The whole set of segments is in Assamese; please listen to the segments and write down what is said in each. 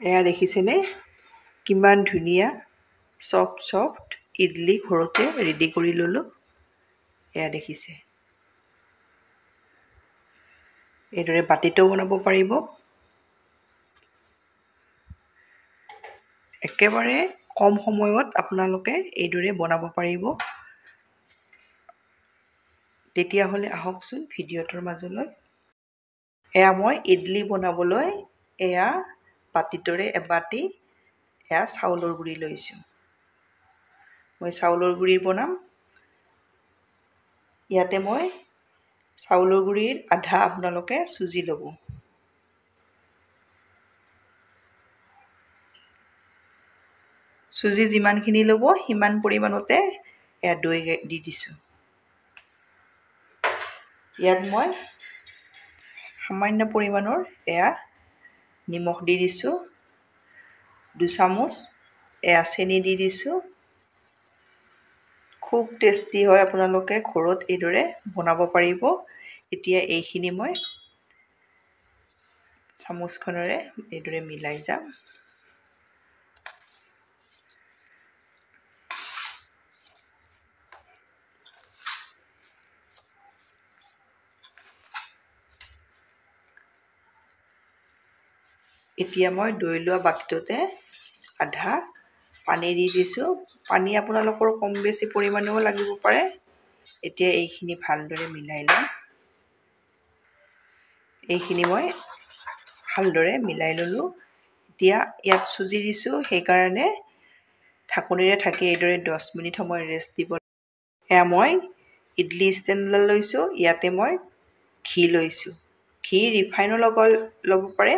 এয়া দেখিছেনে কিমান ধুনীয়া সফট ইডলি ঘৰতে ৰেডি কৰি ল'লোঁ। এয়া দেখিছে, এইদৰে বাতিতো বনাব পাৰিব। একেবাৰে কম সময়ত আপোনালোকে এইদৰে বনাব পাৰিব। তেতিয়াহ'লে আহকচোন ভিডিঅ'টোৰ মাজলৈ। এয়া মই ইডলি বনাবলৈ এয়া বাতিটোৰে এবাতি এয়া চাউলৰ গুড়ি লৈছোঁ। মই চাউলৰ গুড়ি বনাম। ইয়াতে মই চাউলৰ গুড়িৰ আধা আপোনালোকে চুজি ল'ব। চুজি যিমানখিনি ল'ব সিমান পৰিমাণতে এয়া দৈ দি দিছোঁ। ইয়াত মই সামান্য পৰিমাণৰ এয়া নিমখ দি দিছোঁ। 2 চামুচ এয়া চেনি দি দিছোঁ। খুব টেষ্টি হয়, আপোনালোকে ঘৰত এইদৰে বনাব পাৰিব। এতিয়া এইখিনি মই চামুচখনেৰে এইদৰে মিলাই যাম। এতিয়া মই দৈ লোৱা বাতিটোতে আধা পানী দি দিছোঁ। পানী আপোনালোকৰ কম বেছি পৰিমাণেও লাগিব পাৰে। এতিয়া এইখিনি ভালদৰে মিলাই লওঁ। এইখিনি মই ভালদৰে মিলাই ল'লোঁ। এতিয়া ইয়াত চুজি দিছোঁ, সেইকাৰণে ঢাকনিৰে ঢাকি এইদৰে 10 মিনিট সময় ৰেষ্ট দিব। এয়া মই ইডলি ষ্টেণ্ডডাল লৈছোঁ। ইয়াতে মই ঘি লৈছোঁ। ঘি ৰিফাইনো ল'ব পাৰে।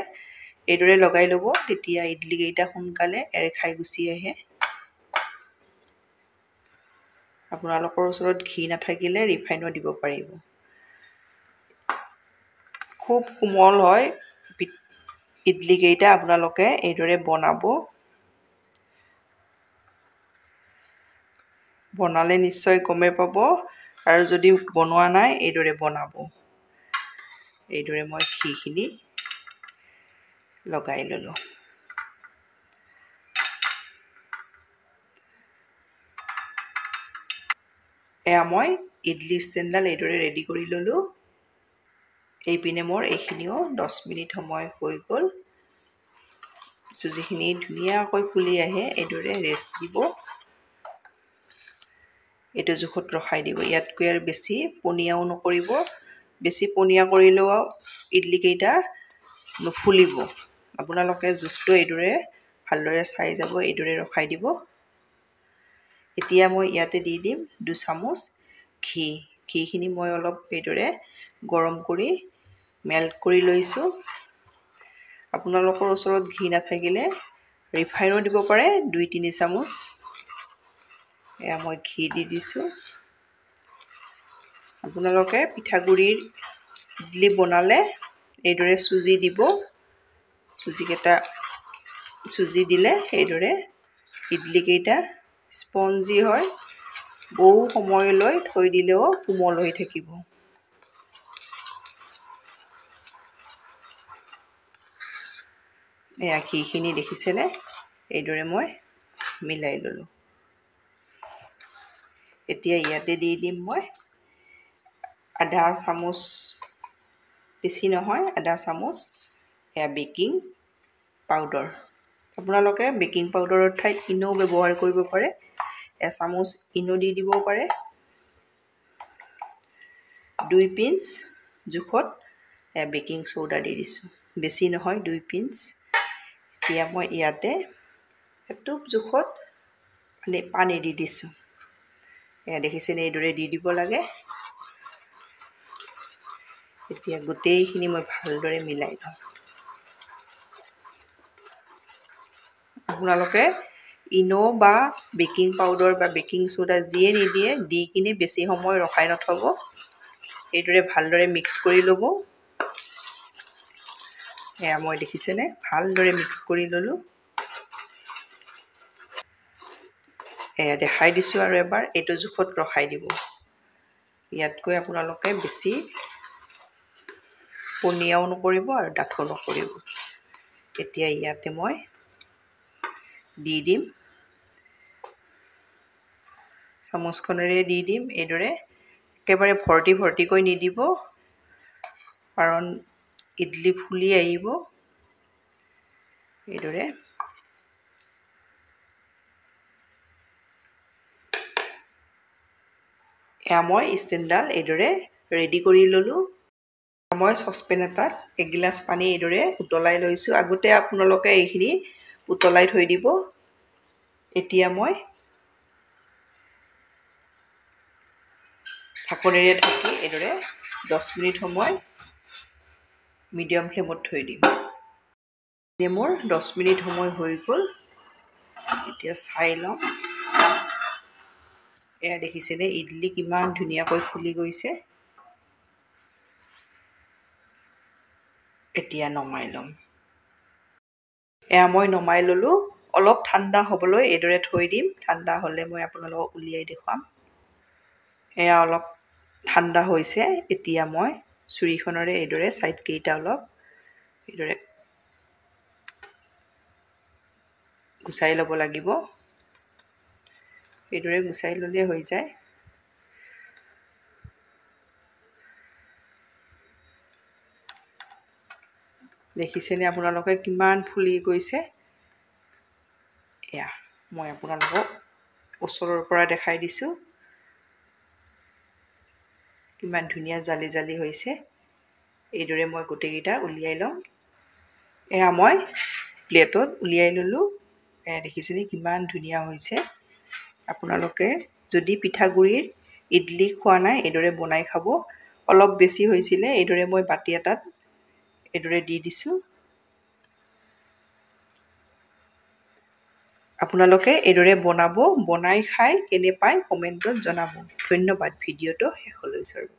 এইদৰে লগাই ল'ব, তেতিয়া ইডলিকেইটা সোনকালে এৰ খাই গুচি আহে। আপোনালোকৰ ওচৰত ঘি নাথাকিলে ৰিফাইনো দিব পাৰিব। খুব কোমল হয় ইডলিকেইটা, আপোনালোকে এইদৰে বনালে নিশ্চয় গমেই পাব। আৰু যদি বনোৱা নাই এইদৰে বনাব। এইদৰে মই ঘিখিনি লগাই ল'লোঁ। এয়া মই ইডলি ষ্টেণ্ডডাল এইদৰে ৰেডি কৰি ল'লোঁ। এইপিনে মোৰ এইখিনিও 10 মিনিট সময় হৈ গ'ল। চুজিখিনি ধুনীয়াকৈ ফুলি আহে, এইদৰে ৰেষ্ট দিব। এইটো জোখত ৰখাই দিব। ইয়াতকৈ আৰু বেছি পনীয়াও নকৰিব। বেছি পনীয়া কৰিলেও ইডলিকেইটা নুফুলিব। আপোনালোকে জোখটো এইদৰে ভালদৰে চাই যাব, এইদৰে ৰখাই দিব। এতিয়া মই ইয়াতে দি দিম 2 চামুচ ঘি। ঘিখিনি মই অলপ এইদৰে গৰম কৰি মেল্ট কৰি লৈছোঁ। আপোনালোকৰ ওচৰত ঘি নাথাকিলে ৰিফাইনো দিব পাৰে, 2-3 চামুচ। এয়া মই ঘি দি দিছোঁ। আপোনালোকে পিঠাগুড়িৰ ইডলি বনালে এইদৰে চুজি দিব। চুজি দিলে এইদৰে ইডলিকেইটা স্পঞ্জি হয়। বহু সময়লৈ থৈ দিলেও কোমল হৈ থাকিব। এয়া ঘিখিনি দেখিছেনে? এইদৰে মই মিলাই ল'লোঁ। এতিয়া ইয়াতে দি দিম মই আধা চামুচ, বেছি নহয়, আধা চামুচ এয়া বেকিং পাউডাৰ। আপোনালোকে বেকিং পাউডাৰৰ ঠাইত ইনো ব্যৱহাৰ কৰিব পাৰে। এচামুচ ইনো দি দিব পাৰে। 2 পিঞ্চ জোখত বেকিং চ'ডা দি দিছোঁ। বেছি নহয়, 2 পিঞ্চ। এতিয়া মই ইয়াতে এটুপ জোখত পানী দি দিছোঁ। এয়া দেখিছেনে? এইদৰে দি দিব লাগে। এতিয়া গোটেইখিনি মই ভালদৰে মিলাই লওঁ। আপোনালোকে ইনো বা বেকিং পাউডাৰ বা বেকিং চ'ডা যিয়ে নিদিয়ে, দি কিনে বেছি সময় ৰখাই নথ'ব। এইদৰে ভালদৰে মিক্স কৰি ল'ব। এয়া মই দেখিছেনে? ভালদৰে মিক্স কৰি ল'লোঁ। এয়া দেখাই দিছোঁ আৰু এবাৰ, এইটো জোখত ৰখাই দিব। ইয়াতকৈ আপোনালোকে বেছি পনীয়াও নকৰিব আৰু ডাঠো নকৰিব। এতিয়া ইয়াতে মই দি দিম, চামুচখনেৰে দি দিম। এইদৰে একেবাৰে ভৰ্তি ভৰ্তিকৈ নিদিব, কাৰণ ইডলি ফুলি আহিব। এইদৰে এয়া মই ষ্টেণ্ডডাল এইদৰে ৰেডি কৰি ল'লোঁ। মই চচপেন এটাত এগিলাচ পানী এইদৰে উতলাই লৈছোঁ। আগতে আপোনালোকে এইখিনি উতলাই থৈ দিব। এতিয়া মই ঢাকনিৰে ঢাকি এইদৰে 10 মিনিট সময় মিডিয়াম ফ্লেমত থৈ দিম। মোৰ 10 মিনিট সময় হৈ গ'ল। এতিয়া চাই লওঁ। এয়া দেখিছেনে ইডলি কিমান ধুনীয়াকৈ ফুলি গৈছে। এতিয়া নমাই ল'ম। এয়া মই নমাই ল'লোঁ। অলপ ঠাণ্ডা হ'বলৈ এইদৰে থৈ দিম। ঠাণ্ডা হ'লে মই আপোনালোকক উলিয়াই দেখুৱাম। এয়া অলপ ঠাণ্ডা হৈছে। এতিয়া মই চুৰিখনেৰে এইদৰে ছাইডকেইটা অলপ এইদৰে গুচাই ল'ব লাগিব। এইদৰে গুচাই ল'লে হৈ যায়। দেখিছেনে আপোনালোকে কিমান ফুলি গৈছে। এয়া মই আপোনালোকক ওচৰৰ পৰা দেখাই দিছোঁ। কিমান ধুনীয়া জালি জালি হৈছে। এইদৰে মই গোটেইকেইটা উলিয়াই ল'ম। এয়া মই প্লেটত উলিয়াই ল'লোঁ। এয়া দেখিছেনে কিমান ধুনীয়া হৈছে। আপোনালোকে যদি পিঠাগুড়িৰ ইডলি খোৱা নাই এইদৰে বনাই খাব। অলপ বেছি হৈছিলে এইদৰে মই বাতি এটাত এইদৰে দি দিছোঁ। আপোনালোকে এইদৰে বনাব, বনাই খাই কেনে পায় কমেণ্টত জনাব। ধন্যবাদ ভিডিঅ'টো শেষলৈ চাব।